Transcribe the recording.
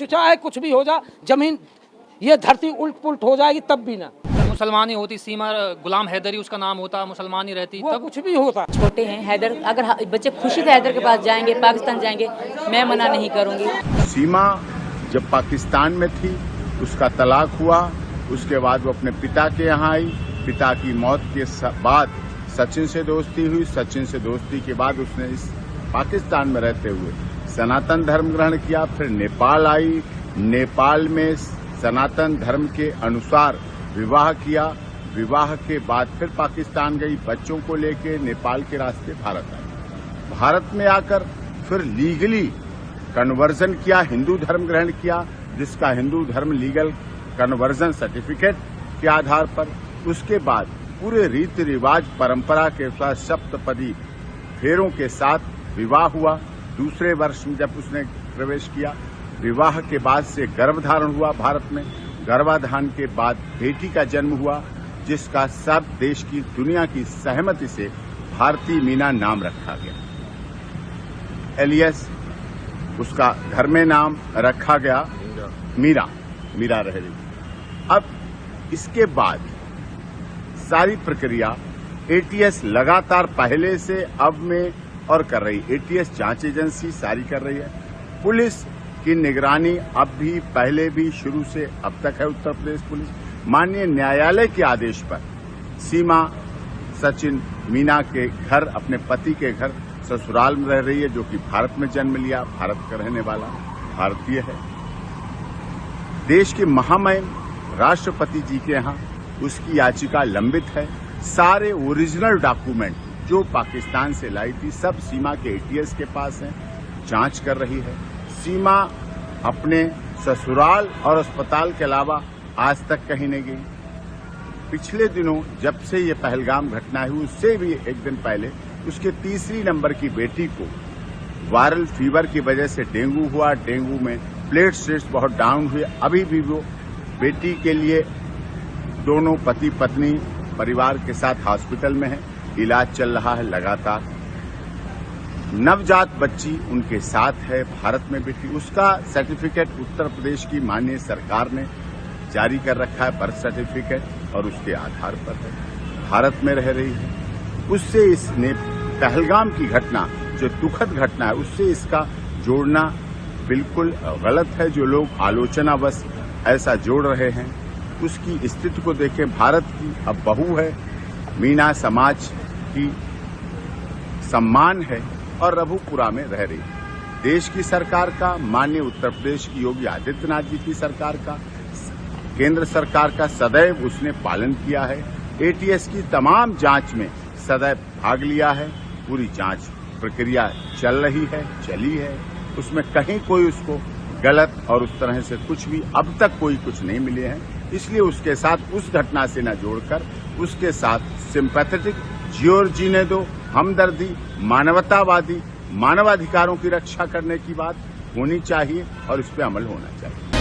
चाहे कुछ भी हो जा, जमीन ये धरती उल्ट पुल्ट हो जाएगी तब भी ना। मुसलमान ही होती, सीमा गुलाम हैदरी उसका नाम होता, मुसलमान ही रहती वो तब कुछ भी होता। छोटे हैं हैदर, अगर बच्चे खुशी से हैदर के पास जाएंगे, पाकिस्तान जाएंगे, मैं मना नहीं करूंगी। सीमा जब पाकिस्तान में थी उसका तलाक हुआ, उसके बाद वो अपने पिता के यहाँ आई। पिता की मौत के बाद सचिन से दोस्ती हुई। सचिन से दोस्ती के बाद उसने इस पाकिस्तान में रहते हुए सनातन धर्म ग्रहण किया। फिर नेपाल आई, नेपाल में सनातन धर्म के अनुसार विवाह किया। विवाह के बाद फिर पाकिस्तान गई, बच्चों को लेके नेपाल के रास्ते भारत आई। भारत में आकर फिर लीगली कन्वर्जन किया, हिंदू धर्म ग्रहण किया, जिसका हिंदू धर्म लीगल कन्वर्जन सर्टिफिकेट के आधार पर। उसके बाद पूरे रीति रिवाज परंपरा के साथ सप्तपदी फेरों के साथ विवाह हुआ। दूसरे वर्ष में जब उसने प्रवेश किया, विवाह के बाद से गर्भधारण हुआ भारत में। गर्भाधान के बाद बेटी का जन्म हुआ, जिसका सब देश की दुनिया की सहमति से भारती मीना नाम रखा गया। एलियस उसका घर में नाम रखा गया मीरा रह रही। अब इसके बाद सारी प्रक्रिया एटीएस लगातार पहले से अब में और कर रही। एटीएस जांच एजेंसी सारी कर रही है। पुलिस की निगरानी अब भी पहले भी शुरू से अब तक है। उत्तर प्रदेश पुलिस माननीय न्यायालय के आदेश पर सीमा सचिन मीना के घर, अपने पति के घर ससुराल में रह रही है, जो कि भारत में जन्म लिया, भारत का रहने वाला भारतीय है। देश के महामहिम राष्ट्रपति जी के यहाँ उसकी याचिका लंबित है। सारे ओरिजिनल डॉक्यूमेंट जो पाकिस्तान से लाई थी सब सीमा के एटीएस के पास हैं, जांच कर रही है। सीमा अपने ससुराल और अस्पताल के अलावा आज तक कहीं नहीं गई। पिछले दिनों जब से ये पहलगाम घटना हुई, उससे भी एक दिन पहले उसके तीसरी नंबर की बेटी को वायरल फीवर की वजह से डेंगू हुआ। डेंगू में प्लेटलेट्स बहुत डाउन हुए। अभी भी वो बेटी के लिए दोनों पति पत्नी परिवार के साथ हॉस्पिटल में है, इलाज चल रहा है लगातार। नवजात बच्ची उनके साथ है, भारत में बेटी। उसका सर्टिफिकेट उत्तर प्रदेश की माननीय सरकार ने जारी कर रखा है, बर्थ सर्टिफिकेट, और उसके आधार पर है, भारत में रह रही है। उससे इसने पहलगाम की घटना जो दुखद घटना है उससे इसका जोड़ना बिल्कुल गलत है। जो लोग आलोचनावश ऐसा जोड़ रहे हैं उसकी स्थिति को देखें। भारत की अब बहू है, मीना समाज की सम्मान है और रघुपुरा में रह रही है। देश की सरकार का, माननीय उत्तर प्रदेश की योगी आदित्यनाथ जी की सरकार का, केंद्र सरकार का सदैव उसने पालन किया है। एटीएस की तमाम जांच में सदैव भाग लिया है। पूरी जांच प्रक्रिया चल रही है, चली है। उसमें कहीं कोई उसको गलत और उस तरह से कुछ भी अब तक कोई कुछ नहीं मिले हैं। इसलिए उसके साथ उस घटना से न जोड़कर उसके साथ सिंपैथेटिक, जियो जीने दो, हमदर्दी, मानवतावादी, मानवाधिकारों की रक्षा करने की बात होनी चाहिए और इस पर अमल होना चाहिए।